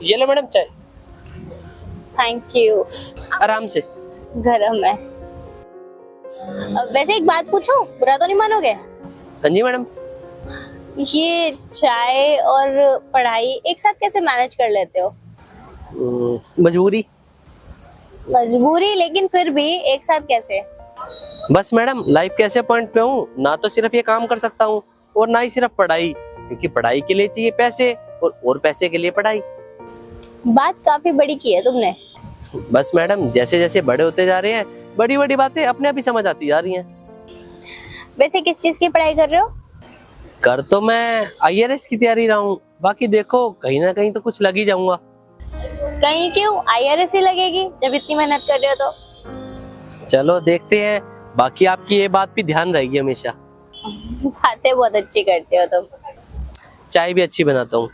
ये लो मैडम चाय। Thank you. आराम से। गरम है। वैसे एक बात पूछूं, बुरा तो नहीं मानोगे? हाँ जी मैडम। ये चाय और पढ़ाई एक साथ कैसे मैनेज कर लेते हो? मजबूरी। मजबूरी, लेकिन फिर भी एक साथ कैसे? बस मैडम, लाइफ के ऐसे पॉइंट पे हूँ, ना तो सिर्फ ये काम कर सकता हूँ और ना ही सिर्फ पढ़ाई, क्योंकि पढ़ाई के लिए चाहिए पैसे और पैसे के लिए पढ़ाई। बात काफी बड़ी की है तुमने। बस मैडम, जैसे जैसे बड़े होते जा रहे हैं, बड़ी बड़ी बातें अपने आप ही समझ आती जा रही हैं। वैसे किस चीज की पढ़ाई कर रहे हो? कर तो मैं IRS की तैयारी रहा हूँ, बाकी देखो कहीं ना कहीं तो कुछ लग ही जाऊंगा। कहीं क्यों, IRS ही लगेगी जब इतनी मेहनत कर रहे हो तो। चलो देखते हैं, बाकी आपकी ये बात भी ध्यान रहेगी हमेशा। बातें बहुत अच्छी करते हो तुम। चाय भी अच्छी बनाता हूँ।